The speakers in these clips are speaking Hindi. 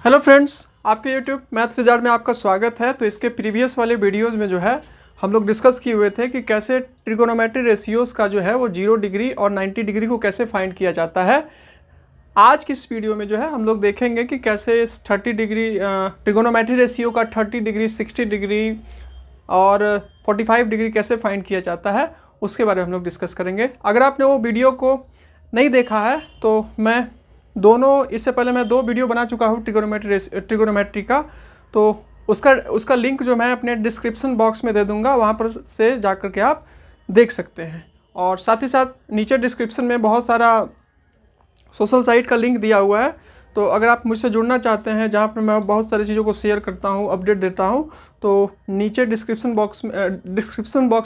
हेलो फ्रेंड्स, आपके यूट्यूब मैथ्स विजार्ड में आपका स्वागत है। तो इसके प्रीवियस वाले वीडियोस में जो है हम लोग डिस्कस किए हुए थे कि कैसे ट्रिगोनोमेट्री रेशियोज़ का जो है वो 0 डिग्री और 90 डिग्री को कैसे फाइंड किया जाता है। आज की इस वीडियो में जो है हम लोग देखेंगे कि कैसे इस 30 डिग्री ट्रिगोनोमेट्री रेशियो का 30 डिग्री, 60 डिग्री और 45 डिग्री कैसे फाइंड किया जाता है, उसके बारे में हम लोग डिस्कस करेंगे। अगर आपने वो वीडियो को नहीं देखा है तो इससे पहले मैं 2 वीडियो बना चुका हूँ ट्रिगोनोमेट्री का, तो उसका लिंक जो मैं अपने डिस्क्रिप्शन बॉक्स में दे दूँगा, वहाँ पर से जा कर के आप देख सकते हैं। और साथ ही साथ नीचे डिस्क्रिप्शन में बहुत सारा सोशल साइट का लिंक दिया हुआ है, तो अगर आप मुझसे जुड़ना चाहते हैं जहाँ पर मैं बहुत सारी चीज़ों को शेयर करता हूँ, अपडेट देता हूँ, तो नीचे डिस्क्रिप्शन बॉक्स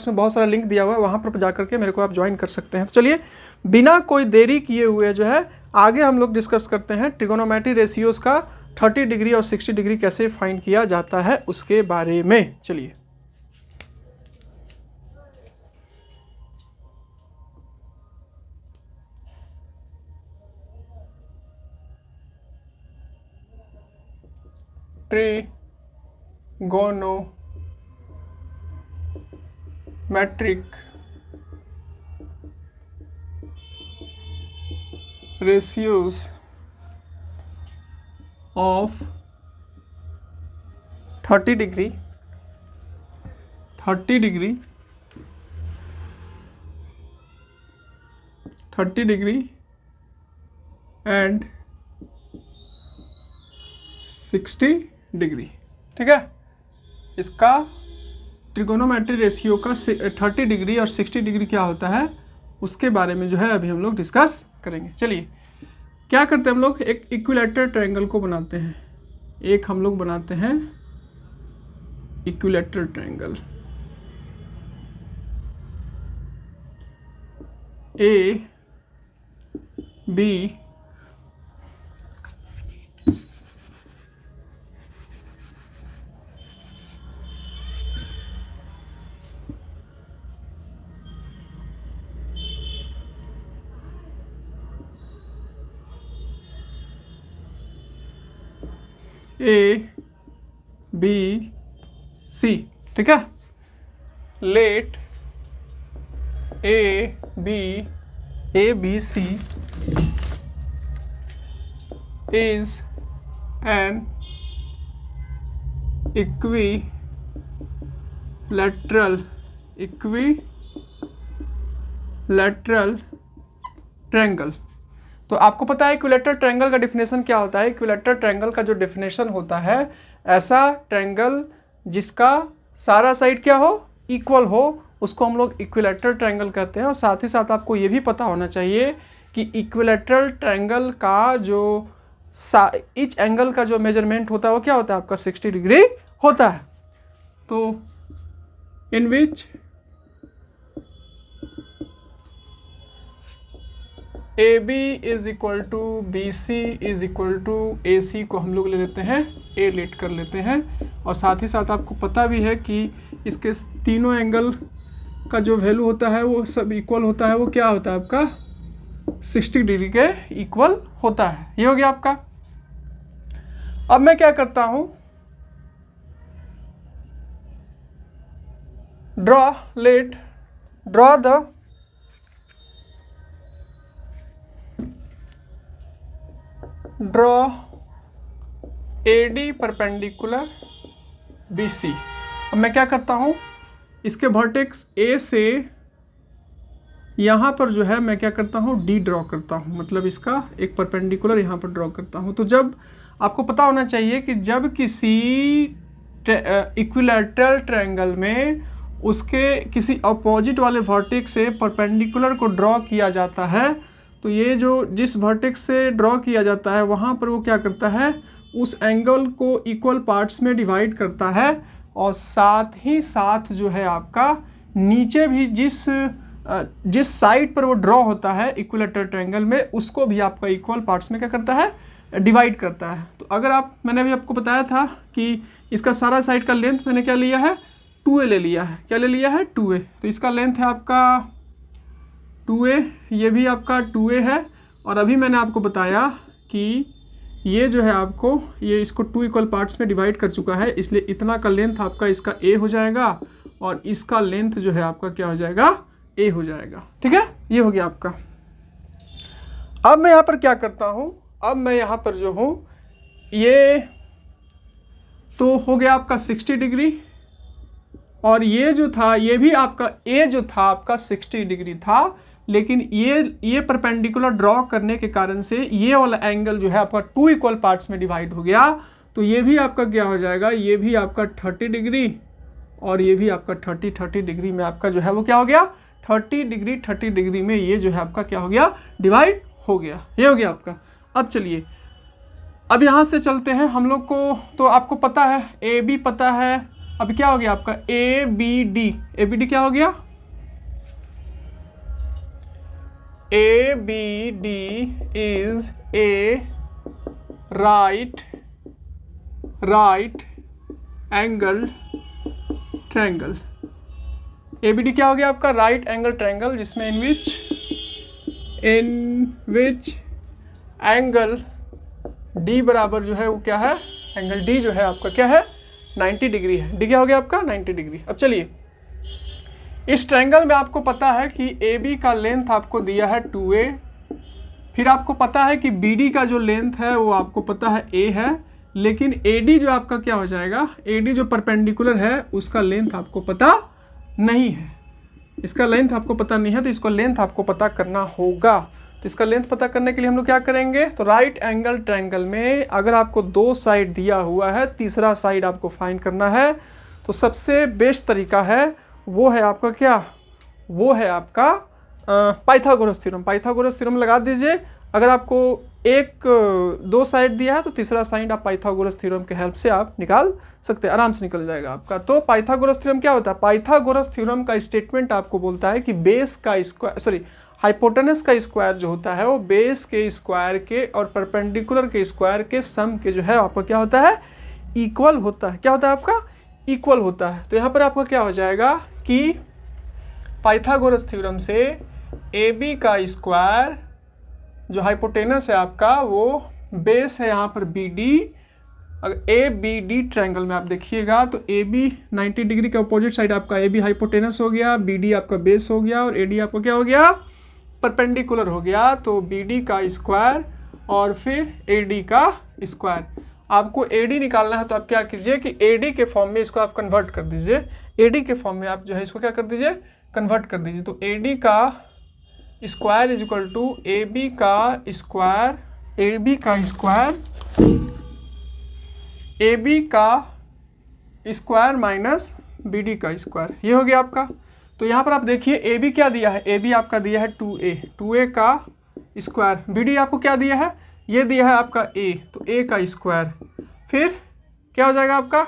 में बहुत सारा लिंक दिया हुआ है, वहाँ पर जा कर के मेरे को आप ज्वाइन कर सकते हैं। तो चलिए बिना कोई देरी किए हुए जो है आगे हम लोग डिस्कस करते हैं ट्रिगोनोमेट्री रेशियोज़ का 30 डिग्री और 60 डिग्री कैसे फाइंड किया जाता है उसके बारे में। चलिए trigonometric ratios of 30 degree and 60 degree. ठीक है, इसका ट्रिगोनोमेट्री रेशियो का 30 डिग्री और 60 डिग्री क्या होता है उसके बारे में जो है अभी हम लोग डिस्कस करेंगे। चलिए क्या करते हैं हम लोग, एक इक्विलैटरल ट्रायंगल को बनाते हैं। एक हम लोग बनाते हैं equilateral triangle A B C. ठीक है, let A B C is an equilateral triangle. तो आपको पता है इक्विलैटरल ट्रायंगल का डिफिनेशन क्या होता है। इक्विलैटरल ट्रायंगल का जो डिफिनेशन होता है, ऐसा ट्रायंगल जिसका सारा साइड क्या हो, इक्वल हो, उसको हम लोग इक्विलैटरल ट्रायंगल कहते हैं। और साथ ही साथ आपको ये भी पता होना चाहिए कि इक्विलैटरल ट्रायंगल का जो ईच एंगल का जो मेजरमेंट होता है वो क्या होता है, आपका 60 डिग्री होता है। तो in which A B is equal to B C is equal to A C को हम लोग ले लेते हैं, ए लेट कर लेते हैं। और साथ ही साथ आपको पता भी है कि इसके तीनों एंगल का जो वैल्यू होता है वो सब इक्वल होता है। वो क्या होता है आपका 60 डिग्री के इक्वल होता है। ये हो गया आपका। अब मैं क्या करता हूं, draw the AD perpendicular BC। अब मैं क्या करता हूँ, इसके वर्टेक्स A से यहाँ पर जो है मैं क्या करता हूँ, D ड्रॉ करता हूँ, मतलब इसका एक परपेंडिकुलर यहाँ पर ड्रॉ करता हूँ। तो जब आपको पता होना चाहिए कि जब किसी इक्विलैटरल ट्रायंगल में उसके किसी अपोजिट वाले वर्टेक्स से परपेंडिकुलर को ड्रॉ किया जाता है, तो ये जो जिस वर्टेक्स से ड्रॉ किया जाता है वहाँ पर वो क्या करता है, उस एंगल को इक्वल पार्ट्स में डिवाइड करता है। और साथ ही साथ जो है आपका नीचे भी जिस साइड पर वो ड्रॉ होता है इक्विलैटरल ट्रायंगल में, उसको भी आपका इक्वल पार्ट्स में क्या करता है, डिवाइड करता है। तो अगर मैंने अभी आपको बताया था कि इसका सारा साइड का लेंथ मैंने क्या लिया है, 2a ले लिया है। क्या ले लिया है, 2a। तो इसका लेंथ है आपका 2a, ये भी आपका 2a है। और अभी मैंने आपको बताया कि ये जो है आपको ये इसको 2 इक्वल पार्ट्स में डिवाइड कर चुका है, इसलिए इतना का लेंथ आपका इसका ए हो जाएगा और इसका लेंथ जो है आपका क्या हो जाएगा, ए हो जाएगा। ठीक है, ये हो गया आपका। अब मैं यहाँ पर क्या करता हूँ, अब मैं यहाँ पर जो हूँ ये तो हो गया आपका 60 डिग्री और ये जो था ये भी आपका ए जो था आपका 60 डिग्री था, लेकिन ये परपेंडिकुलर ड्रॉ करने के कारण से ये वाला एंगल जो है आपका 2 इक्वल पार्ट्स में डिवाइड हो गया, तो ये भी आपका क्या हो जाएगा, ये भी आपका 30 डिग्री और ये भी आपका 30 डिग्री में आपका जो है वो क्या हो गया, 30 डिग्री में ये जो है आपका क्या हो गया, डिवाइड हो गया। ये हो गया आपका। अब चलिए अब यहाँ से चलते हैं हम लोग को, तो आपको पता है ए बी पता है, अब क्या हो गया आपका ए बी डी क्या हो गया, A B D is a right angle triangle. A B D क्या हो गया आपका, राइट एंगल ट्रायंगल, जिसमें इन विच एंगल डी बराबर जो है वो क्या है, एंगल डी जो है आपका क्या है, 90 डिग्री है। डी क्या हो गया आपका, 90 डिग्री। अब चलिए इस ट्रायंगल में आपको पता है कि ए बी का लेंथ आपको दिया है 2a, फिर आपको पता है कि बी डी का जो लेंथ है वो आपको पता है a है, लेकिन ए डी जो आपका क्या हो जाएगा, ए डी जो परपेंडिकुलर है उसका लेंथ आपको पता नहीं है, इसका लेंथ आपको पता नहीं है, तो इसको लेंथ आपको पता करना होगा। तो इसका लेंथ पता करने के लिए हम लोग क्या करेंगे, तो राइट एंगल ट्रायंगल में अगर आपको 2 साइड दिया हुआ है, तीसरा साइड आपको फाइंड करना है, तो सबसे बेस्ट तरीका है वो है आपका क्या, वो है आपका पाइथागोरस थ्योरम। पाइथागोरस थ्योरम लगा दीजिए। अगर आपको 2 साइड दिया है तो तीसरा साइड आप पाइथागोरस थ्योरम के हेल्प से आप निकाल सकते हैं, आराम से निकल जाएगा आपका। तो पाइथागोरस थ्योरम क्या होता है, पाइथागोरस थ्योरम का स्टेटमेंट आपको बोलता है कि बेस का स्क्वायर हाइपोटेनस का स्क्वायर जो होता है वो बेस के स्क्वायर के और परपेंडिकुलर के स्क्वायर के सम के जो है आपका क्या होता है, इक्वल होता है। क्या होता है आपका, इक्वल होता है। तो यहाँ पर आपका क्या हो जाएगा कि पाइथागोरस थ्योरम से ए बी का स्क्वायर जो हाइपोटेनस है आपका वो बेस है यहाँ पर बी डी। अगर ए बी डी ट्रायंगल में आप देखिएगा तो ए बी 90 डिग्री के अपोजिट साइड आपका ए बी हाइपोटेनस हो गया, बी डी आपका बेस हो गया और ए डी आपका क्या हो गया, परपेंडिकुलर हो गया। तो बी डी का स्क्वायर और फिर ए डी का स्क्वायर। आपको ए डी निकालना है तो आप क्या कीजिए कि ए डी के फॉर्म में इसको आप कन्वर्ट कर दीजिए, ए डी के फॉर्म में आप जो है इसको क्या कर दीजिए, कन्वर्ट कर दीजिए। तो ए डी का square is equal to A B का स्क्वायर, ए बी का स्क्वायर, ए बी का स्क्वायर माइनस बी डी का स्क्वायर। ये हो गया आपका। तो यहाँ पर आप देखिए ए बी क्या दिया है, ए बी आपका दिया है 2a का स्क्वायर, बी डी आपको क्या दिया है, ये दिया है आपका a, तो a का स्क्वायर, फिर क्या हो जाएगा आपका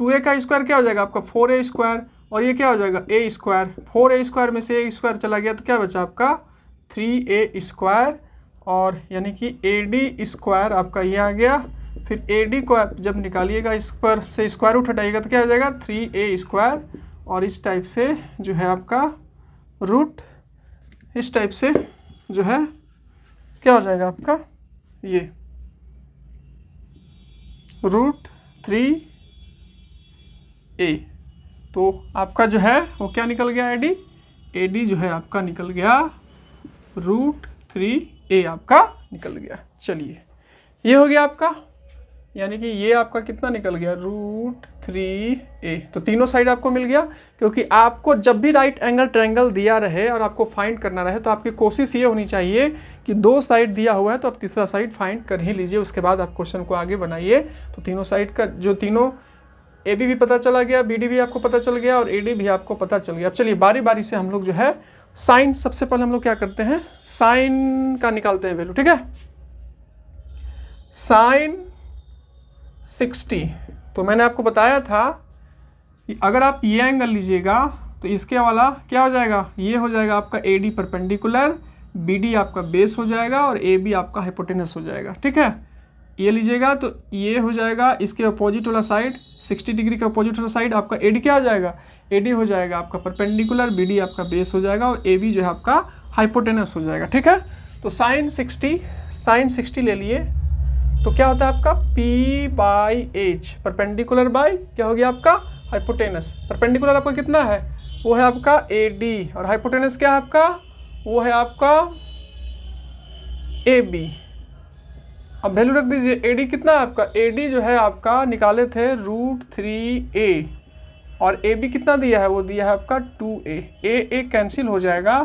2a का स्क्वायर क्या हो जाएगा आपका 4a स्क्वायर, और ये क्या हो जाएगा a स्क्वायर, 4a स्क्वायर में से a स्क्वायर चला गया तो क्या बचा आपका 3a स्क्वायर, और यानी कि ad स्क्वायर आपका ये आ गया। फिर ad को आप जब निकालिएगा इस पर से स्क्वायर रूट हटाइएगा तो क्या हो जाएगा 3a स्क्वायर, और इस टाइप से जो है आपका रूट, इस टाइप से जो है क्या हो जाएगा आपका ये रूट 3a। तो आपका जो है वो क्या निकल गया एडी, एडी जो है आपका निकल गया रूट 3a आपका निकल गया। चलिए ये हो गया आपका, यानी कि ये आपका कितना निकल गया रूट 3a। तो तीनों साइड आपको मिल गया, क्योंकि आपको जब भी राइट एंगल ट्रायंगल दिया रहे और आपको फाइंड करना रहे तो आपकी कोशिश ये होनी चाहिए कि 2 साइड दिया हुआ है तो आप तीसरा साइड फाइंड कर ही लीजिए, उसके बाद आप क्वेश्चन को आगे बनाइए। तो तीनों साइड का जो तीनों ए बी भी पता चला गया, बी डी भी आपको पता चल गया और ए डी भी आपको पता चल गया। अब चलिए बारी बारी से हम लोग जो है साइन, सबसे पहले हम लोग क्या करते हैं साइन का निकालते हैं वैल्यू, ठीक है। साइन 60, तो मैंने आपको बताया था कि अगर आप ये एंगल लीजिएगा तो इसके वाला क्या हो जाएगा, ये हो जाएगा आपका A D perpendicular, B D आपका बेस हो जाएगा और ए बी आपका हाइपोटेनस हो जाएगा, ठीक है। ये लीजिएगा तो ये हो जाएगा इसके अपोजिट वाला साइड, 60 डिग्री का अपोजिट वाला साइड आपका ए डी क्या हो जाएगा, ए डी हो जाएगा आपका परपेंडिकुलर, बी डी आपका बेस हो जाएगा और ए बी जो है आपका हाइपोटेनस हो जाएगा, ठीक है। तो साइन 60 ले लिए, तो क्या होता है आपका P/H, परपेंडिकुलर बाय क्या हो गया आपका हाइपोटेनस। परपेंडिकुलर आपका कितना है, वो है आपका AD, और हाइपोटेनस क्या है आपका, वो है आपका AB। अब वैल्यू रख दीजिए, AD कितना है आपका, AD जो है आपका निकाले थे √3a, और AB कितना दिया है, वो दिया है आपका 2a। a कैंसिल हो जाएगा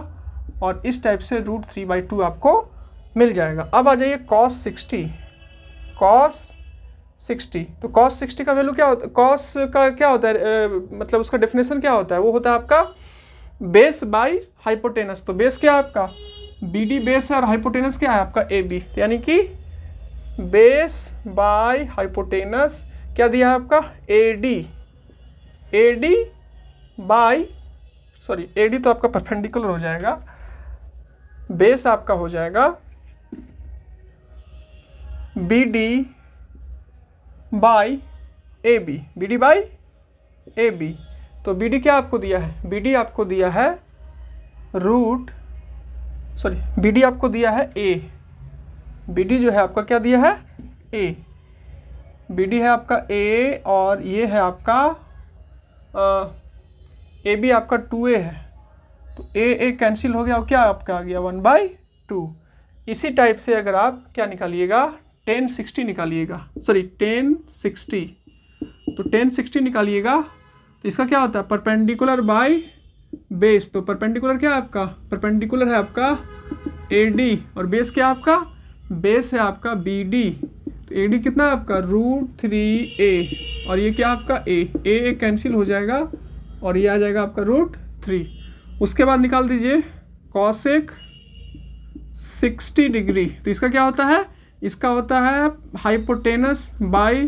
और इस टाइप से √3/2 आपको मिल जाएगा। अब आ जाइए cos 60, तो cos 60 का वैल्यू क्या होता है, cos का क्या होता है, मतलब उसका डेफिनेशन क्या होता है, वो होता है आपका बेस बाय हाइपोटेनस। तो बेस क्या है आपका BD बेस है, और हाइपोटेनस क्या है आपका AB, यानी कि बेस बाय हाइपोटेनस क्या दिया है आपका AD बाय, सॉरी AD तो आपका परपेंडिकुलर हो जाएगा, बेस आपका हो जाएगा BD by AB, BD by AB। तो BD क्या आपको दिया है, BD आपको दिया है BD आपको दिया है A, BD जो है आपका क्या दिया है A, BD है आपका A, और ये है आपका AB आपका 2a है, तो A कैंसिल हो गया, और क्या आपका आ गया 1/2। इसी टाइप से अगर आप क्या निकालिएगा, 1060 निकालिएगा, सॉरी 1060, तो 1060 निकालिएगा, तो इसका क्या होता है परपेंडिकुलर बाय बेस। तो परपेंडिकुलर क्या है आपका, परपेंडिकुलर है आपका AD, और बेस क्या है आपका, बेस है आपका BD। तो AD कितना है आपका √3a, और ये क्या आपका A कैंसिल हो जाएगा, और ये आ जाएगा आपका √3। उसके बाद निकाल दीजिए cosec 60 डिग्री, तो इसका क्या होता है, इसका होता है हाइपोटेनस बाय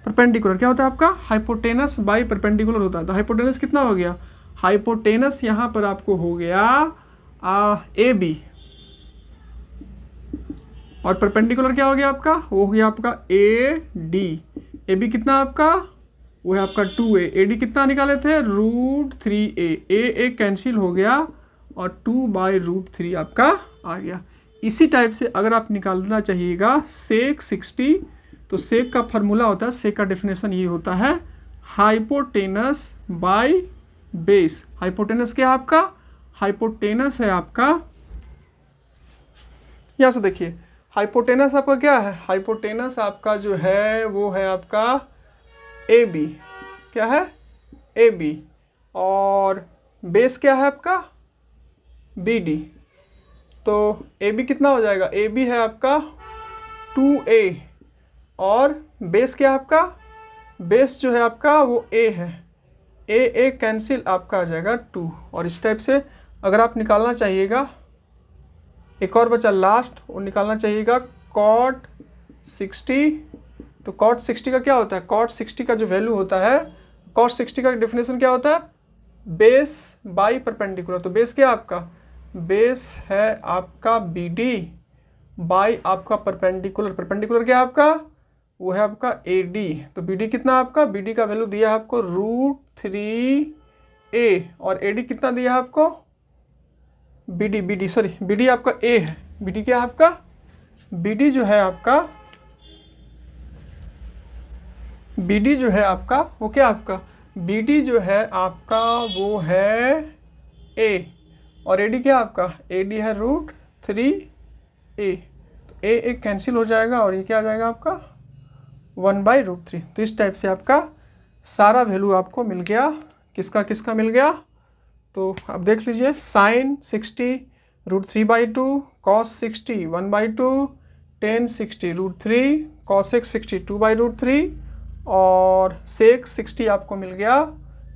परपेंडिकुलर। क्या होता है आपका हाइपोटेनस बाय परपेंडिकुलर होता है। तो हाइपोटेनस कितना हो गया, हाइपोटेनस यहाँ पर आपको हो गया AB, और परपेंडिकुलर क्या हो गया आपका, वो हो गया आपका AD। AB कितना आपका, वो है आपका 2a। AD कितना निकाले थे √3a, A कैंसिल हो गया, और 2/√3 आपका आ गया। इसी टाइप से अगर आप निकालना चाहिएगा sec 60, तो sec का फार्मूला होता है, sec का डेफिनेशन ये होता है हाइपोटेनस बाय बेस। हाइपोटेनस क्या है आपका, हाइपोटेनस है आपका, यहाँ से देखिए हाइपोटेनस आपका क्या है, हाइपोटेनस आपका जो है वो है आपका AB, क्या है AB, और बेस क्या है आपका BD। तो AB कितना हो जाएगा, AB है आपका 2a, और बेस क्या है आपका, बेस जो है आपका वो A है, A कैंसिल आपका आ जाएगा 2। और इस टाइप से अगर आप निकालना चाहिएगा, एक और बचा लास्ट, वो निकालना चाहिएगा cot 60। तो cot 60 का क्या होता है, cot 60 का जो वैल्यू होता है, cot 60 का डेफिनेशन क्या होता है, बेस बाय परपेंडिकुलर। तो बेस क्या है आपका, बेस है आपका BD बाय आपका परपेंडिकुलर। परपेंडिकुलर क्या है आपका, वो है आपका AD। तो BD कितना आपका, BD का वैल्यू दिया है आपको √3a, और AD कितना दिया है आपको BD आपका A है। BD क्या है आपका, BD जो है आपका, BD जो है आपका वो क्या आपका, BD जो है आपका वो है A, और AD क्या आपका, AD है √3a। तो A एक कैंसिल हो जाएगा, और ये क्या आ जाएगा आपका 1/√3। तो इस टाइप से आपका सारा वैल्यू आपको मिल गया, किसका किसका मिल गया। तो अब देख लीजिए sin 60 √3/2, cos 60 1/2, tan 60 √3, cosec 60 2/√3, और sec 60 आपको मिल गया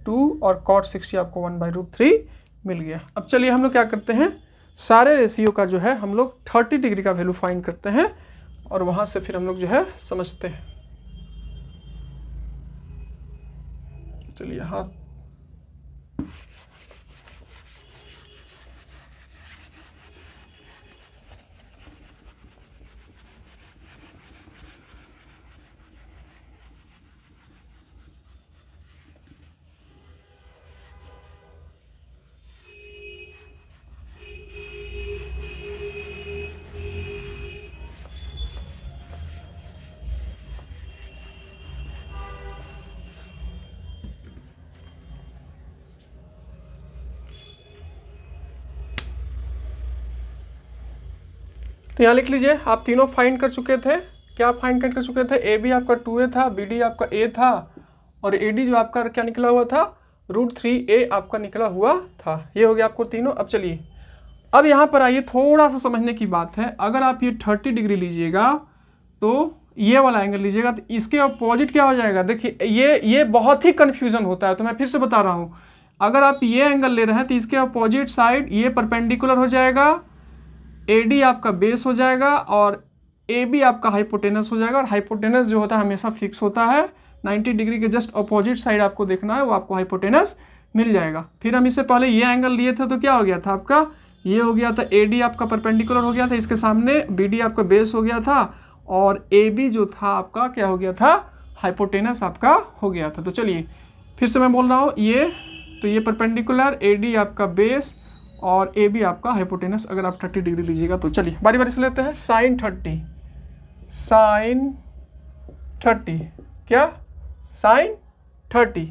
2, और cot 60 आपको 1/√3 मिल गया। अब चलिए हम लोग क्या करते हैं, सारे रेशियो का जो है हम लोग 30 डिग्री का वैल्यू फाइंड करते हैं, और वहाँ से फिर हम लोग जो है समझते हैं। चलिए यहाँ तो यहाँ लिख लीजिए, आप तीनों फाइंड कर चुके थे। क्या फाइंड कर चुके थे? ए बी आपका 2a था, बी डी आपका a था, और ए डी जो आपका क्या निकला हुआ था, √3a आपका निकला हुआ था। ये हो गया आपको तीनों। अब चलिए, अब यहाँ पर आइए, थोड़ा सा समझने की बात है। अगर आप ये 30 डिग्री लीजिएगा तो ये वाला एंगल लीजिएगा तो इसके अपोजिट क्या हो जाएगा? देखिए ये बहुत ही कन्फ्यूजन होता है, तो मैं फिर से बता रहा हूँ। अगर आप ये एंगल ले रहे हैं तो इसके अपोजिट साइड ये परपेंडिकुलर हो जाएगा, AD आपका बेस हो जाएगा, और AB आपका हाइपोटेनस हो जाएगा। और हाइपोटेनस जो होता है हमेशा फिक्स होता है, 90 डिग्री के जस्ट अपोजिट साइड आपको देखना है, वो आपको हाइपोटेनस मिल जाएगा। फिर हम इससे पहले ये एंगल लिए थे तो क्या हो गया था आपका? ये हो गया था AD आपका परपेंडिकुलर हो गया था, इसके सामने BD आपका बेस हो गया था, और AB जो था आपका क्या हो गया था? हाइपोटेनस आपका हो गया था। तो चलिए फिर से मैं बोल रहा हूँ, ये परपेंडिकुलर, AD आपका बेस, और AB आपका हाइपोटेनस। अगर आप 30 डिग्री लीजिएगा तो चलिए बारी बारी से लेते हैं। साइन 30 क्या? साइन 30।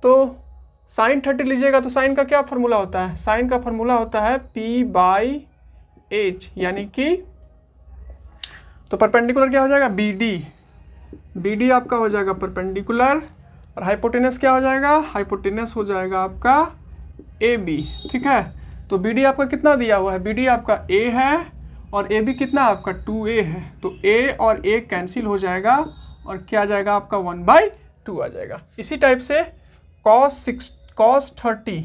तो साइन 30 लीजिएगा तो साइन का क्या फॉर्मूला होता है? साइन का फॉर्मूला होता है P/H, यानी कि तो परपेंडिकुलर क्या हो जाएगा? BD आपका हो जाएगा परपेंडिकुलर, और हाइपोटेनस क्या हो जाएगा? हाइपोटेनस हो जाएगा आपका AB। ठीक है, तो BD आपका कितना दिया हुआ है? BD आपका A है, और AB कितना आपका? 2a है। तो A और A कैंसिल हो जाएगा, और क्या आ जाएगा आपका? 1/2 आ जाएगा। इसी टाइप से cos 30,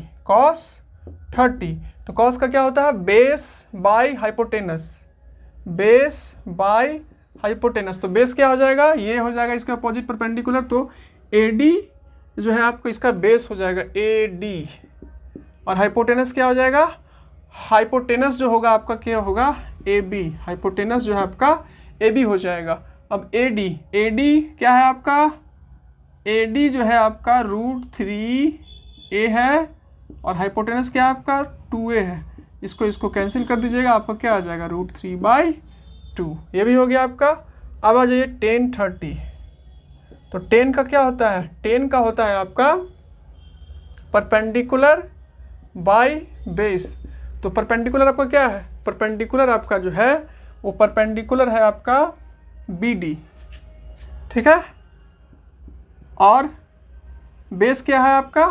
तो cos का क्या होता है? Base by hypotenuse, base by hypotenuse. तो बेस क्या हो जाएगा? ये हो जाएगा इसका अपोजिट परपेंडिकुलर, तो AD जो है आपको इसका बेस हो जाएगा AD, और हाइपोटेनस क्या हो जाएगा? हाइपोटेनस जो होगा आपका क्या होगा? AB। हाइपोटेनस जो है आपका AB हो जाएगा। अब AD क्या है आपका? AD जो है आपका √3a है, और हाइपोटेनस क्या है आपका? 2a है। इसको कैंसिल कर दीजिएगा, आपका क्या आ जाएगा? √3/2। ये भी हो गया आपका। अब आ जाइए tan 30। तो tan का क्या होता है? tan का होता है आपका परपेंडिकुलर बाय बेस। तो परपेंडिकुलर आपका क्या है? परपेंडिकुलर आपका जो है वो परपेंडिकुलर है आपका BD। ठीक है, और बेस क्या है आपका?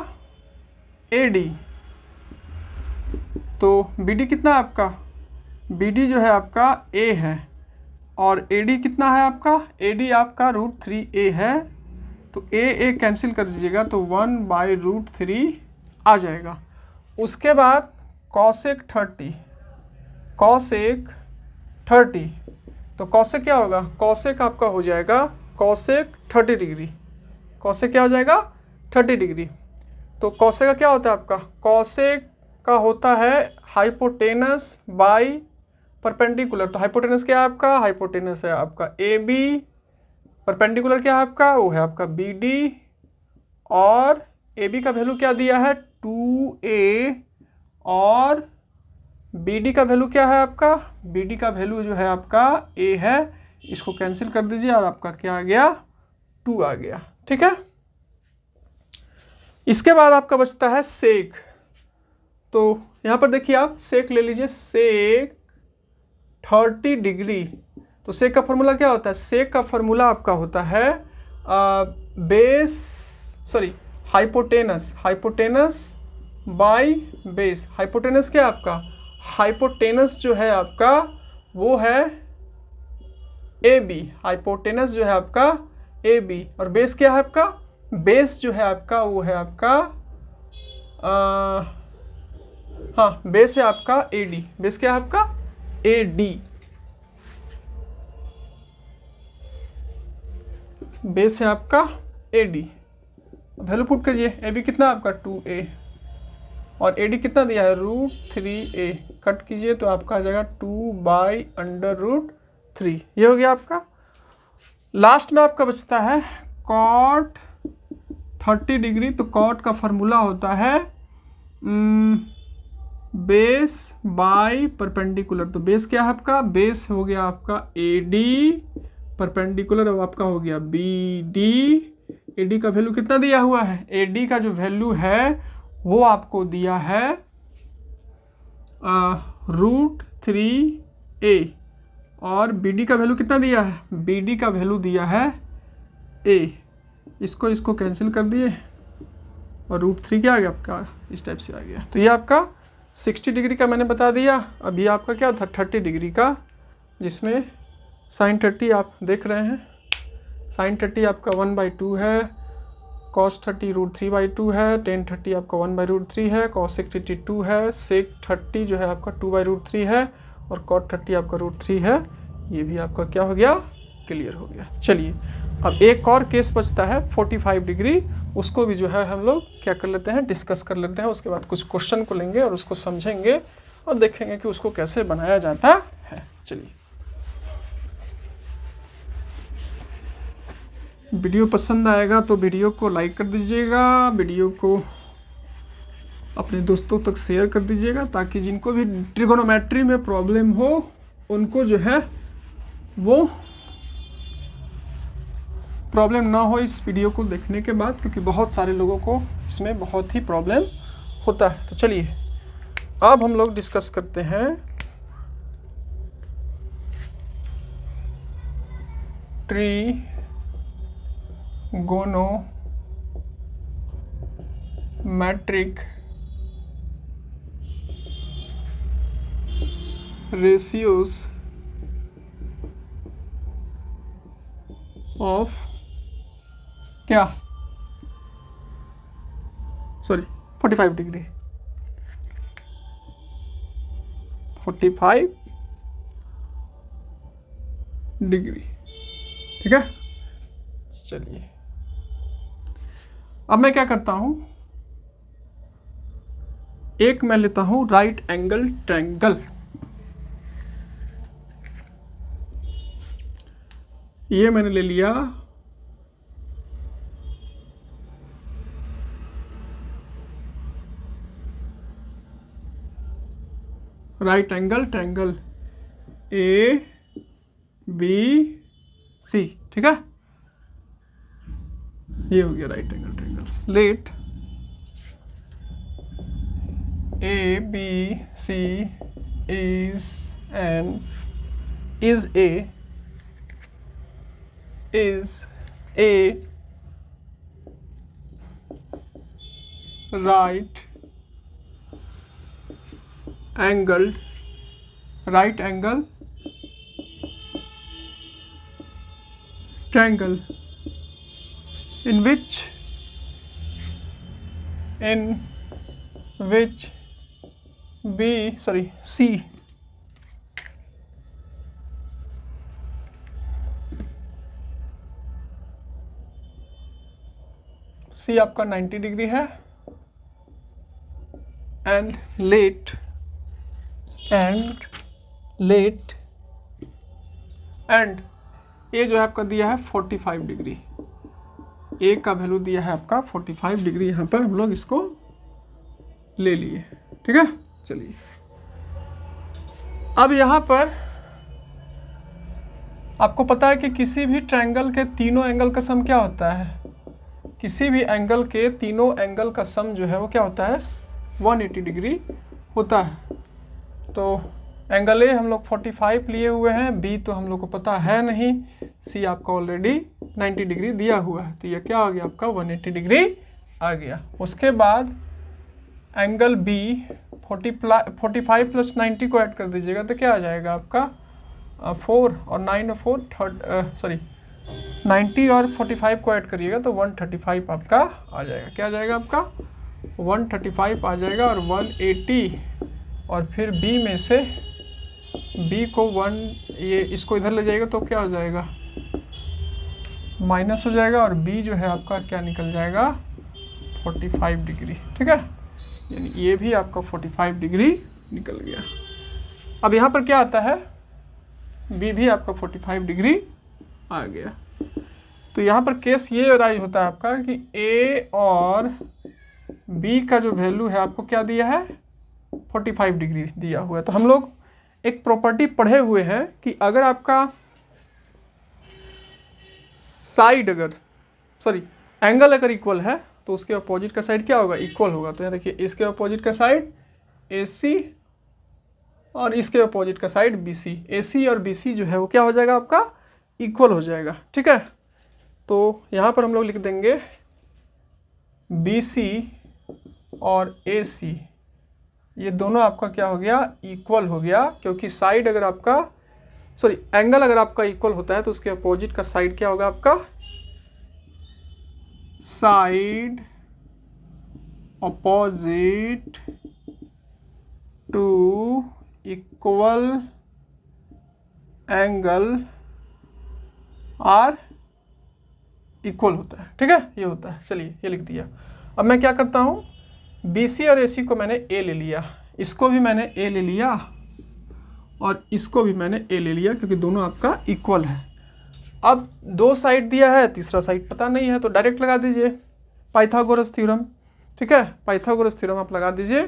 AD। तो BD कितना है आपका? BD जो है आपका A है, और AD कितना है आपका? AD आपका √3a है। तो A कैंसिल कर दीजिएगा, तो 1/√3 आ जाएगा। उसके बाद cosec 30। तो cosec क्या होगा? cosec आपका हो जाएगा cosec 30 डिग्री। cosec क्या हो जाएगा? 30 डिग्री। तो cosec का क्या होता है आपका? cosec का होता है हाइपोटेनस बाय परपेंडिकुलर। तो हाइपोटेनस क्या है आपका? हाइपोटेनस है आपका AB, परपेंडिकुलर क्या है आपका? वो है आपका BD, और AB का वैल्यू क्या दिया है? 2a, और BD का वैल्यू क्या है आपका? BD का वैल्यू जो है आपका A है। इसको कैंसिल कर दीजिए, और आपका क्या आ गया? 2 आ गया। ठीक है, इसके बाद आपका बचता है सेक। तो यहाँ पर देखिए, आप सेक ले लीजिए, सेक 30 डिग्री। तो सेक का फॉर्मूला क्या होता है? सेक का फॉर्मूला आपका होता है हाइपोटेनस बाय बेस। हाइपोटेनस क्या है आपका? हाइपोटेनस जो है आपका वो है AB। हाइपोटेनस जो है आपका AB, और बेस क्या है आपका? बेस जो है आपका वो है आपका बेस है आपका AD। बेस क्या है आपका? AD। बेस है आपका AD। वैल्यू पुट करिए, AB कितना आपका? 2a, और AD कितना दिया है? √3a। कट कीजिए तो आपका आ जाएगा 2/√3। ये हो गया आपका। लास्ट में आपका बचता है cot 30 डिग्री। तो cot का फॉर्मूला होता है बेस बाय परपेंडिकुलर। तो बेस क्या है आपका? बेस हो गया आपका AD, परपेंडिकुलर अब आपका हो गया BD। AD का वैल्यू कितना दिया हुआ है? AD का जो वैल्यू है वो आपको दिया है √3a, और BD का वैल्यू कितना दिया है, BD का वैल्यू दिया है A। इसको कैंसिल कर दिए और √3 क्या आ गया आपका, इस टाइप से आ गया। तो ये आपका 60 डिग्री का मैंने बता दिया। अभी आपका क्या था 30 डिग्री का, जिसमें sin 30 आप देख रहे हैं, sin 30 आपका 1/2 है, cos 30 √3/2 है, tan 30 आपका 1/√3 है, cos 60 2 है, sec 30 जो है आपका 2/√3 है और cot 30 आपका √3 है। ये भी आपका क्या हो गया, क्लियर हो गया। चलिए अब एक और केस बचता है 45 डिग्री, उसको भी जो है हम लोग क्या कर लेते हैं, डिस्कस कर लेते हैं। उसके बाद कुछ क्वेश्चन को लेंगे और उसको समझेंगे और देखेंगे कि उसको कैसे बनाया जाता है। चलिए, वीडियो पसंद आएगा तो वीडियो को लाइक कर दीजिएगा, वीडियो को अपने दोस्तों तक शेयर कर दीजिएगा, ताकि जिनको भी ट्रिगोनोमेट्री में प्रॉब्लम हो उनको जो है वो प्रॉब्लम ना हो इस वीडियो को देखने के बाद, क्योंकि बहुत सारे लोगों को इसमें बहुत ही प्रॉब्लम होता है। तो चलिए अब हम लोग डिस्कस करते हैं ट्रिगोनोमेट्रिक रेशियोज ऑफ क्या, सॉरी 45 डिग्री, 45 डिग्री, ठीक है। चलिए अब मैं क्या करता हूं, एक मैं लेता हूं राइट एंगल ट्रायंगल। ये मैंने ले लिया राइट एंगल ट्रायंगल ABC, ठीक है। ये हो गया right angle triangle. Let ABC is a right angle triangle in which C आपका 90 डिग्री है एंड लेट ए जो है आपका दिया है 45 डिग्री, ए का वैल्यू दिया है आपका 45 डिग्री। यहाँ पर हम लोग इसको ले लिए, ठीक है। चलिए अब यहाँ पर आपको पता है कि किसी भी ट्रायंगल के तीनों एंगल का सम क्या होता है, किसी भी एंगल के तीनों एंगल का सम जो है वो क्या होता है 180 डिग्री होता है। तो एंगल ए हम लोग 45 लिए हुए हैं, बी तो हम लोग को पता है नहीं, सी आपका ऑलरेडी 90 डिग्री दिया हुआ है, तो ये क्या आ गया आपका 180 डिग्री आ गया। उसके बाद एंगल बी 45 प्लस 90 को ऐड कर दीजिएगा तो क्या आ जाएगा आपका 4 और 9 और 4 90 और 45 को ऐड करिएगा तो 135 आपका आ जाएगा। क्या आ जाएगा आपका 135 आ जाएगा और 180, और फिर बी में से बी को 1 ये इसको इधर ले जाएगा तो क्या हो जाएगा माइनस हो जाएगा, और बी जो है आपका क्या निकल जाएगा 45 डिग्री, ठीक है। यानी ये भी आपका 45 डिग्री निकल गया। अब यहाँ पर क्या आता है बी भी आपका 45 डिग्री आ गया। तो यहाँ पर केस ये राइज होता है आपका कि ए और बी का जो वैल्यू है आपको क्या दिया है 45 डिग्री दिया हुआ है। तो हम लोग एक प्रॉपर्टी पढ़े हुए हैं कि अगर आपका साइड एंगल अगर इक्वल है तो उसके अपोजिट का साइड क्या होगा इक्वल होगा। तो यहाँ देखिए इसके अपोजिट का साइड AC और इसके अपोजिट का साइड BC। AC और BC जो है वो क्या हो जाएगा आपका, इक्वल हो जाएगा। ठीक है, तो यहाँ पर हम लोग लिख देंगे BC और AC ये दोनों आपका क्या हो गया, इक्वल हो गया, क्योंकि साइड अगर आपका एंगल अगर आपका इक्वल होता है तो उसके अपोजिट का साइड क्या होगा आपका, side opposite to equal angle are equal होता है। ठीक है, ये होता है। चलिए ये लिख दिया। अब मैं क्या करता हूँ, BC और AC को मैंने A ले लिया, इसको भी मैंने A ले लिया और इसको भी मैंने A ले लिया, क्योंकि दोनों आपका इक्वल है। अब दो साइड दिया है, तीसरा साइड पता नहीं है, तो डायरेक्ट लगा दीजिए पाइथागोरस थ्योरम। ठीक है, पाइथागोरस थ्योरम आप लगा दीजिए,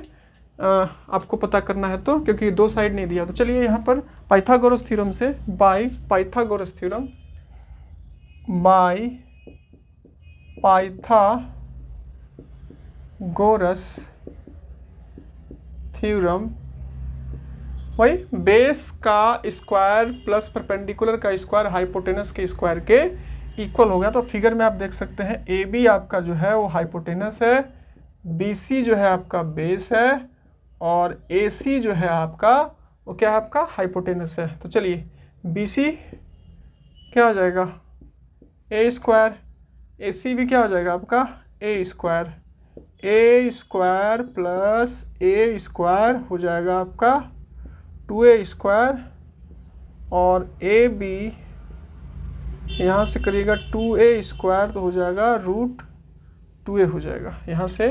आपको पता करना है तो, क्योंकि दो साइड नहीं दिया। तो चलिए यहाँ पर पाइथागोरस थ्योरम से by Pythagoras theorem, by Pythagoras theorem, वही बेस का स्क्वायर प्लस परपेंडिकुलर का स्क्वायर हाइपोटेनस के स्क्वायर के इक्वल हो गया। तो फिगर में आप देख सकते हैं AB आपका जो है वो हाइपोटेनस है, BC जो है आपका बेस है, और AC जो है आपका वो क्या है, आपका हाइपोटेनस है। तो चलिए BC क्या हो जाएगा, A स्क्वायर, AC भी क्या हो जाएगा आपका, A square, A square plus A square हो जाएगा आपका 2A स्क्वायर, और AB यहाँ से करिएगा 2A स्क्वायर तो हो जाएगा √2A हो जाएगा। यहाँ से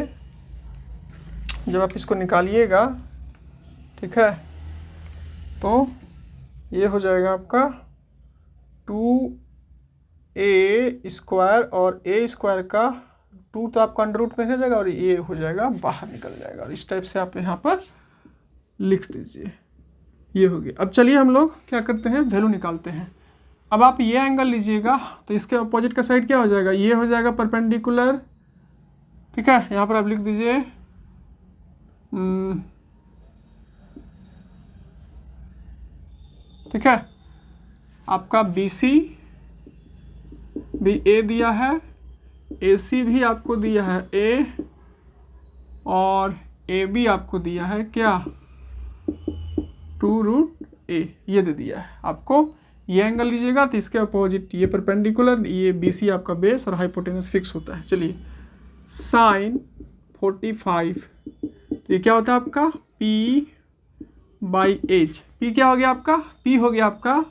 जब आप इसको निकालिएगा, ठीक है, तो ये हो जाएगा आपका 2A स्क्वायर, और A स्क्वायर का 2 तो आपका अंडर रूट में रह जाएगा और ये हो जाएगा बाहर निकल जाएगा। और इस टाइप से आप यहाँ पर लिख दीजिए, ये हो गया। अब चलिए हम लोग क्या करते हैं, वैल्यू निकालते हैं। अब आप ये एंगल लीजिएगा तो इसके अपोजिट का साइड क्या हो जाएगा, ये हो जाएगा परपेंडिकुलर। ठीक है, यहाँ पर आप लिख दीजिए ठीक है, आपका BC भी A दिया है, AC भी आपको दिया है A, और AB आपको दिया है क्या, 2√A, ये दे दिया है आपको। ये एंगल लीजिएगा तो इसके अपोजिट ये परपेंडिकुलर, ये BC आपका बेस और हाइपोटेनस फिक्स होता है। चलिए sin 45, तो ये क्या होता है आपका P/H। P क्या हो गया आपका, P हो गया आपका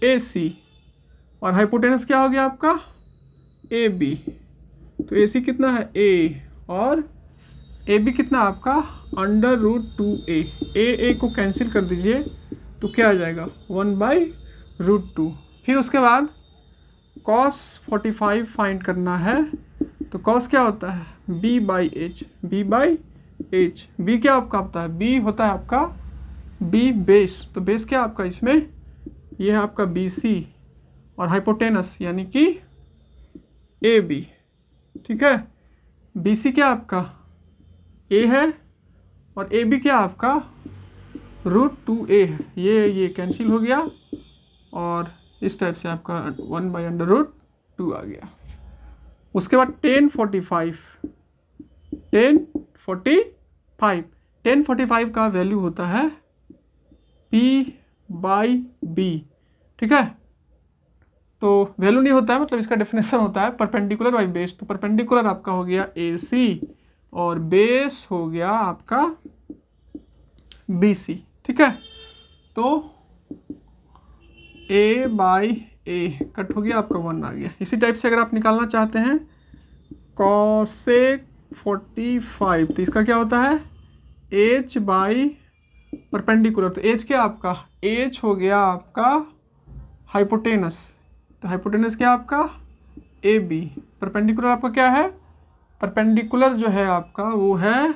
AC, और हाइपोटेनस क्या हो गया आपका AB। तो AC कितना है A, और AB कितना आपका √2A। A को कैंसिल कर दीजिए तो क्या आ जाएगा 1/√2। फिर उसके बाद cos 45 फाइंड करना है, तो cos क्या होता है B/H। B/H, B क्या आपका होता है, B होता है आपका B बेस। तो बेस क्या आपका इसमें, ये है आपका BC, और हाइपोटेनस यानी कि AB। ठीक है, BC क्या आपका A है, और AB क्या आपका √2A है। ये कैंसिल हो गया, और इस टाइप से आपका 1/√2 आ गया। उसके बाद tan 45 का वैल्यू होता है P/B। ठीक है, तो वैल्यू नहीं होता है, मतलब इसका डेफिनेशन होता है परपेंडिकुलर बाई बेस। तो परपेंडिकुलर आपका हो गया AC, और बेस हो गया आपका BC। ठीक है, तो A/A कट हो गया, आपका 1 आ गया। इसी टाइप से अगर आप निकालना चाहते हैं cosec 45, तो इसका क्या होता है H बाई परपेंडिकुलर। तो H क्या आपका, H हो गया आपका हाइपोटेनस, तो हाइपोटेनस क्या आपका AB। परपेंडिकुलर आपका क्या है, परपेंडिकुलर जो है आपका वो है,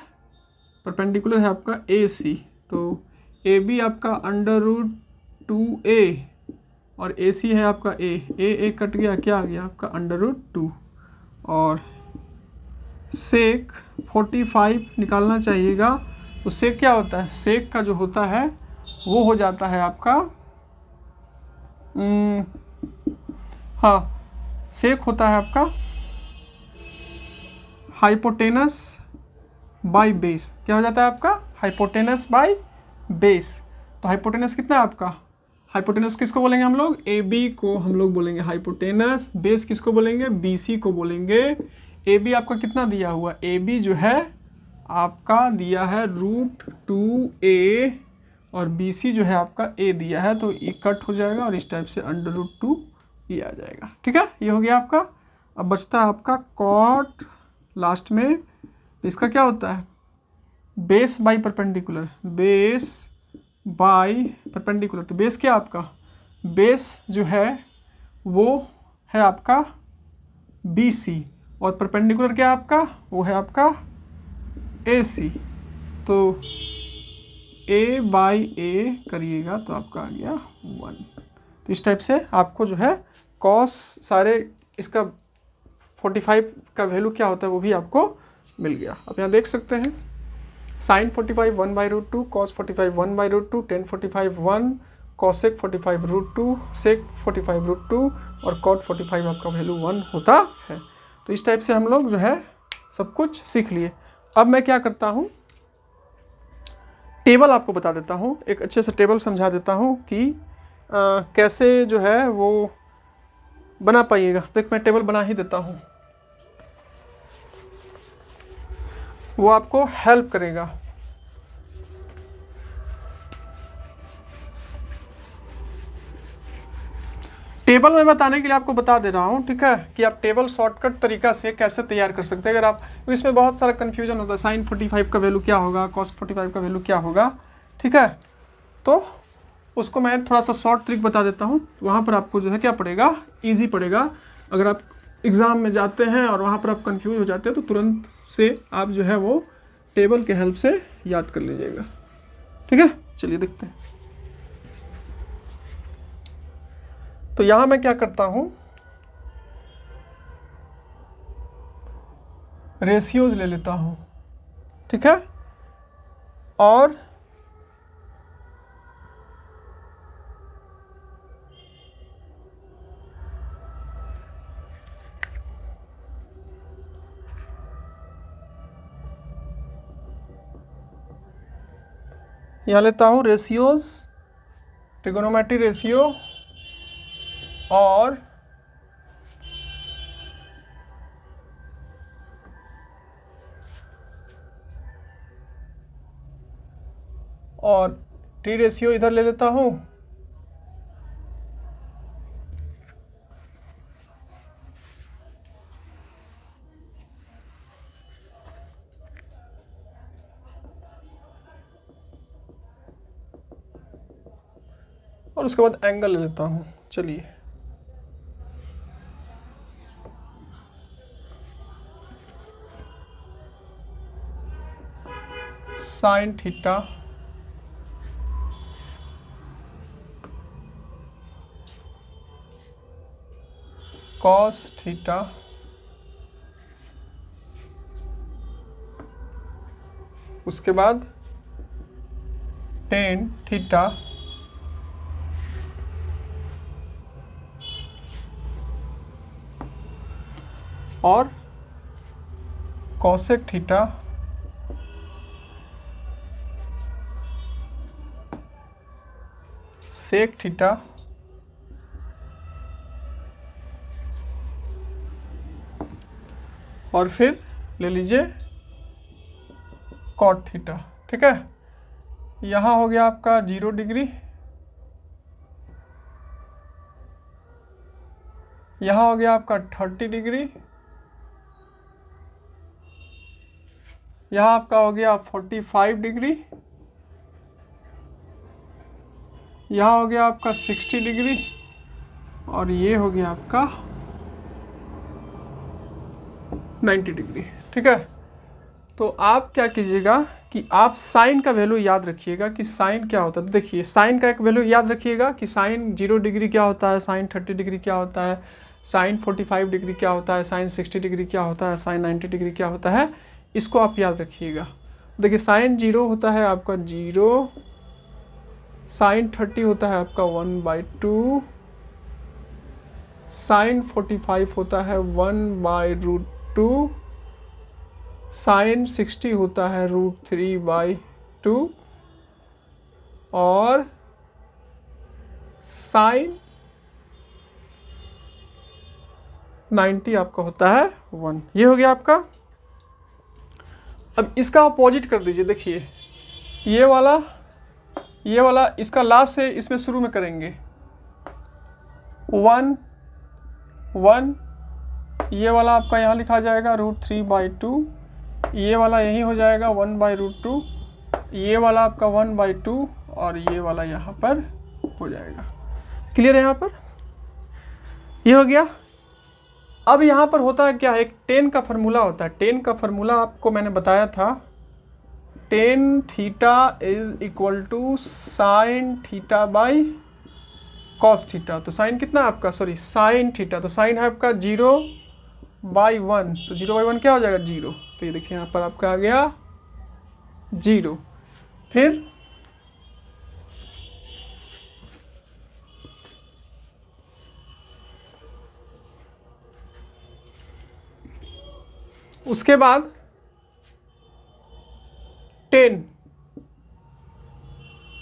परपेंडिकुलर है आपका AC। तो AB आपका √2A, और AC है आपका A कट गया, क्या आ गया आपका √2। और sec 45 निकालना चाहिएगा, तो sec क्या होता है, sec का जो होता है वो हो जाता है आपका हाँ, सेक होता है आपका हाइपोटेनस बाय बेस। क्या हो जाता है आपका? Hypotenuse by base. तो हाइपोटेनस कितना है आपका? हाइपोटेनस किसको बोलेंगे हम लोग? ए बी को हम लोग बोलेंगे हाइपोटेनस। बेस किसको बोलेंगे? बी सी को बोलेंगे। ए बी आपका कितना दिया हुआ? ए बी जो है आपका दिया है √2a और बी सी जो है आपका ए दिया है, तो ये कट हो जाएगा और इस टाइप से √2 ये आ जाएगा। ठीक है, ये हो गया आपका। अब बचता है आपका कॉट लास्ट में। इसका क्या होता है? Base by perpendicular, base by perpendicular. तो बेस क्या आपका? बेस जो है वो है आपका बी सी और परपेंडिकुलर क्या है आपका? वो है आपका ए सी। तो ए बाई ए करिएगा तो आपका आ गया 1। तो इस टाइप से आपको जो है कॉस सारे इसका 45 का वैल्यू क्या होता है वो भी आपको मिल गया। आप यहाँ देख सकते हैं साइन 45 1/√2, कॉस 45 1/√2, टेन 45 1, कॉसेक 45 √2, सेक 45 √2 और कॉट 45 आपका वैल्यू 1 होता है। तो इस टाइप से हम लोग जो है सब कुछ सीख लिए। अब मैं क्या करता हूँ, टेबल आपको बता देता हूँ, एक अच्छे से टेबल समझा देता हूँ कि कैसे जो है वो बना पाइएगा। तो एक मैं टेबल बना ही देता हूँ, वो आपको हेल्प करेगा। टेबल में बताने के लिए आपको बता दे रहा हूँ, ठीक है, कि आप टेबल शॉर्टकट तरीका से कैसे तैयार कर सकते हैं। अगर आप, इसमें बहुत सारा कन्फ्यूजन होता है, साइन 45 का वैल्यू क्या होगा, कॉस 45 का वैल्यू क्या होगा, ठीक है, तो उसको मैं थोड़ा सा शॉर्ट ट्रिक बता देता हूँ। वहाँ पर आपको जो है क्या पड़ेगा, ईजी पड़ेगा। अगर आप एग्ज़ाम में जाते हैं और वहाँ पर आप कन्फ्यूज हो जाते हैं तो तुरंत से आप जो है वो टेबल के हेल्प से याद कर लीजिएगा। ठीक है, चलिए देखते हैं। तो यहाँ मैं क्या करता हूँ, रेशियोज ले लेता हूँ, ठीक है, और यहाँ लेता हूँ रेशियोज, ट्रिगोनोमेट्री रेशियो और टी रेशियो इधर ले लेता हूँ, और उसके बाद एंगल ले लेता हूँ। चलिए, साइन थीटा कॉस थीटा उसके बाद टेन थीटा और कॉसेक थीटा सेक थीटा और फिर ले लीजिए कॉट थीटा। ठीक है, यहाँ हो गया आपका 0 डिग्री, यहाँ हो गया आपका 30 डिग्री, यहाँ आपका हो गया 45 डिग्री, यहाँ हो गया आपका 60 डिग्री और ये हो गया आपका 90 डिग्री। ठीक है, तो आप क्या कीजिएगा कि आप साइन का वैल्यू याद रखिएगा कि साइन क्या होता है। देखिए, साइन का एक वैल्यू याद रखिएगा कि साइन 0 डिग्री क्या होता है, साइन 30 डिग्री क्या होता है, साइन 45 डिग्री क्या होता है, साइन 60 डिग्री क्या होता है, साइन 90 डिग्री क्या होता है, इसको आप याद रखिएगा। देखिए, साइन 0 होता है आपका 0, साइन 30 होता है आपका 1/2, साइन 45 होता है 1/√2, साइन 60 होता है √3/2 और साइन 90 आपका होता है 1। ये हो गया आपका। अब इसका अपोजिट कर दीजिए। देखिए ये वाला इसका लास्ट से इसमें शुरू में करेंगे 1 1, ये वाला आपका यहाँ लिखा जाएगा √3/2, ये वाला यही हो जाएगा 1/√2, ये वाला आपका 1/2 और ये वाला यहाँ पर हो जाएगा। क्लियर है यहाँ पर? ये हो गया। अब यहाँ पर होता है क्या, एक टेन का फार्मूला होता है। टेन का फार्मूला आपको मैंने बताया था, tan theta is equal to sine theta by cos theta. तो साइन कितना है आपका, सॉरी साइन थीटा, तो साइन है आपका 0/1, तो 0/1 क्या हो जाएगा 0। तो ये देखिए यहाँ पर आपका आ गया 0। फिर उसके बाद 10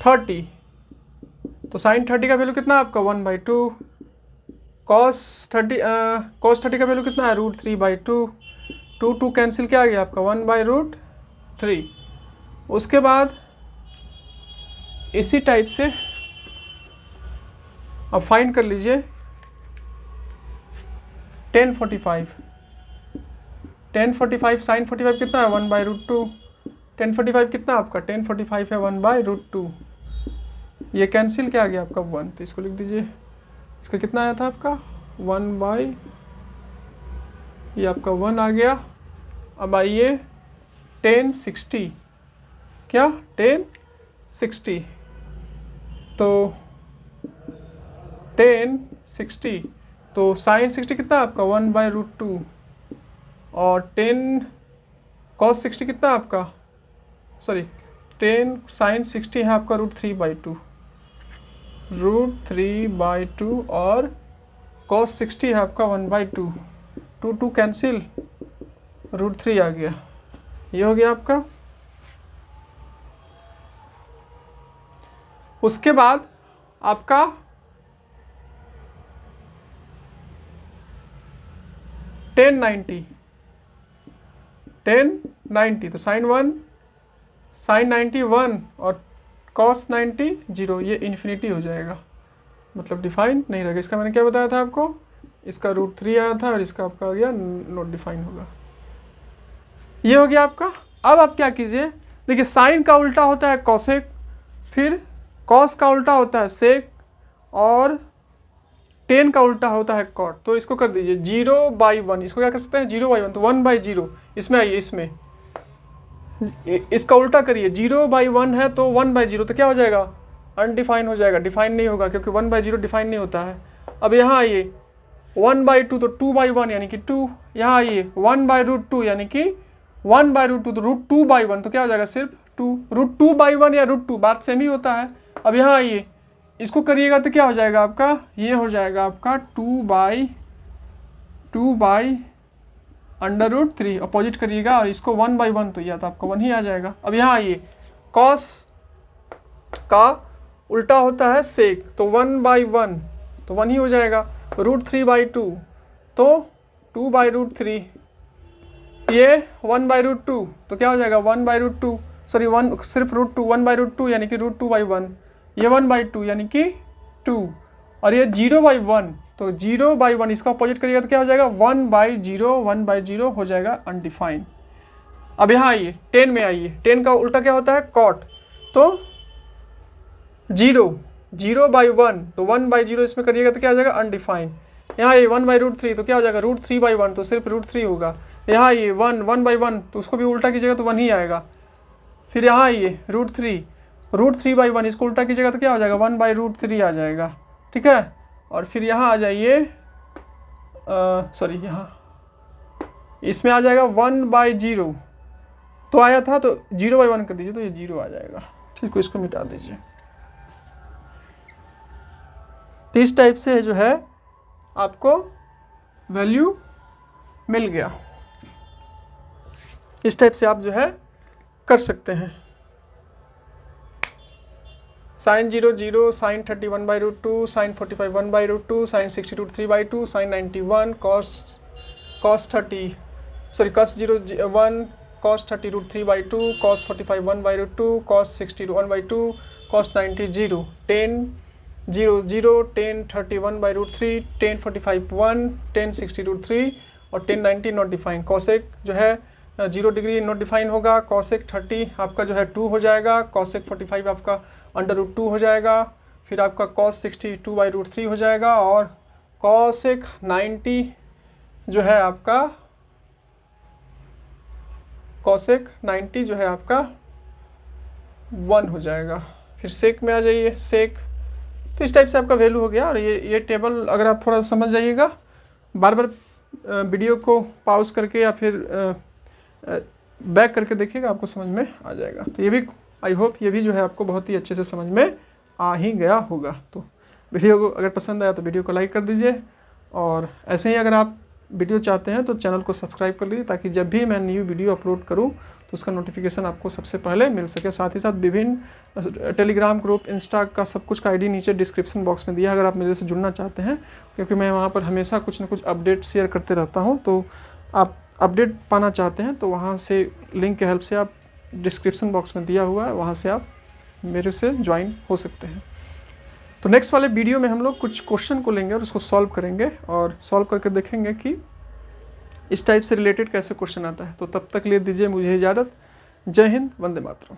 30, तो साइन 30 का वैल्यू कितना है आपका 1/2, कॉस 30 का वैल्यू कितना है √3/2, 2 कैंसिल क्या आ गया आपका 1/√3। उसके बाद इसी टाइप से अब फाइंड कर लीजिए 1045 साइन 45 कितना है 1/√2, 1045 कितना आपका 1045 है 1/√2, ये कैंसिल क्या आ गया आपका 1, तो इसको लिख दीजिए। इसका कितना आया था आपका 1/, ये आपका 1 आ गया। अब आइए 1060, क्या 1060, तो 1060, तो साइन 60 कितना आपका 1/√2 और 10 कॉस 60 कितना आपका, सॉरी 10 साइन 60 है आपका √3/2, √3/2 और कॉस 60 है आपका 1/2, 2 कैंसिल, √3 आ गया। ये हो गया आपका। उसके बाद आपका 1090, तो साइन 1 साइन 90 1 और कॉस 90 0, ये इन्फिनिटी हो जाएगा, मतलब डिफाइन नहीं रहेगा। इसका मैंने क्या बताया था आपको, इसका √3 आया था और इसका आपका आ गया नॉट डिफाइन होगा। ये हो गया आपका। अब आप क्या कीजिए, देखिए साइन का उल्टा होता है कॉसेक, फिर कॉस का उल्टा होता है सेक और 10 का उल्टा होता है कॉट। तो इसको कर दीजिए 0/1, इसको क्या कर सकते हैं 0/1, तो 1/0 इसमें आइए, इसमें इसका उल्टा करिए, 0/1 है तो 1/0, तो क्या हो जाएगा अनडिफाइन हो जाएगा, डिफाइन नहीं होगा क्योंकि 1/0 डिफाइन नहीं होता है। अब यहाँ आइए 1/2 तो 2/1 यानी कि 2, यहाँ आइए 1/√2 यानी कि 1/√2 तो √2/1 तो क्या हो जाएगा सिर्फ 2, √2/1 या √2 बात सेम ही होता है। अब यहाँ आइए इसको करिएगा तो क्या हो जाएगा आपका, ये हो जाएगा आपका 2/√3, अपोजिट करिएगा और इसको 1/1 तो यह तो आपका 1 ही आ जाएगा। अब यहाँ आइए कॉस का उल्टा होता है सेक, तो 1/1 तो 1 ही हो जाएगा, √3/2 तो 2/√3, ये 1/√2 तो क्या हो जाएगा 1/√2, सॉरी 1 सिर्फ √2, 1/√2 यानी कि √2/1, ये 1/2 यानी कि 2 और ये 0/1 तो 0/1, इसका अपोजिट करिएगा तो क्या हो जाएगा 1/0 हो जाएगा अनडिफाइंड। अब यहाँ आइए 10 में आइए, 10 का उल्टा क्या होता है कॉट, तो 0/1 तो 1/0 इसमें करिएगा तो क्या हो जाएगा अनडिफाइंड। यहाँ ये 1/√3 तो क्या हो जाएगा √3/1 तो सिर्फ √3 होगा। यहाँ ये 1/1 तो उसको भी उल्टा कीजिएगा तो 1 ही आएगा। फिर यहाँ ये √3/1 इसको उल्टा कीजिएगा तो क्या हो जाएगा 1/√3 आ जाएगा, ठीक है। और फिर यहाँ आ जाइए, सॉरी यहाँ इसमें आ जाएगा 1/0 तो आया था तो 0/1 कर दीजिए तो ये 0 आ जाएगा, ठीक है। इसको मिटा दीजिए। तो इस टाइप से जो है आपको वैल्यू मिल गया। इस टाइप से आप जो है कर सकते हैं। sin 0 0, sin 31/√2, sin 45 1/√2, sin 60 √3/2, sin 91, cos 0 1, cos 30 √3/2, cos 45 1/√2, cos 60 1/2, cos 90 0, tan 0 0, tan 31/√3, tan 45 1, tan 60 √3 और tan 90 नॉट डिफाइन। cosec जो है 0 डिग्री नॉट डिफाइन होगा। cosec 30 आपका जो है 2 हो जाएगा। cosec 45 आपका √2 हो जाएगा। फिर आपका cos 60 2/√3 हो जाएगा और cosec 90 जो है आपका cosec 90 जो है आपका 1 हो जाएगा। फिर sec में आ जाइए sec, तो इस टाइप से आपका वैल्यू हो गया। और ये टेबल अगर आप थोड़ा समझ जाइएगा, बार बार वीडियो को पॉज करके या फिर बैक करके देखिएगा, आपको समझ में आ जाएगा। तो ये भी आई होप ये भी जो है आपको बहुत ही अच्छे से समझ में आ ही गया होगा। तो वीडियो को अगर पसंद आया तो वीडियो को लाइक कर दीजिए, और ऐसे ही अगर आप वीडियो चाहते हैं तो चैनल को सब्सक्राइब कर लीजिए, ताकि जब भी मैं न्यू वीडियो अपलोड करूं तो उसका नोटिफिकेशन आपको सबसे पहले मिल सके। साथ ही साथ विभिन्न टेलीग्राम ग्रुप, इंस्टा का सब कुछ का आईडी नीचे डिस्क्रिप्शन बॉक्स में दिया, अगर आप मेरे से जुड़ना चाहते हैं, क्योंकि मैं वहाँ पर हमेशा कुछ ना कुछ अपडेट शेयर करते रहता हूँ। तो आप अपडेट पाना चाहते हैं तो वहाँ से लिंक के हेल्प से आप डिस्क्रिप्शन बॉक्स में दिया हुआ है, वहाँ से आप मेरे से ज्वाइन हो सकते हैं। तो नेक्स्ट वाले वीडियो में हम लोग कुछ क्वेश्चन को लेंगे और उसको सॉल्व करेंगे, और सॉल्व करके देखेंगे कि इस टाइप से रिलेटेड कैसे क्वेश्चन आता है। तो तब तक ले दीजिए मुझे इजाज़त। जय हिंद, वंदे मातरम।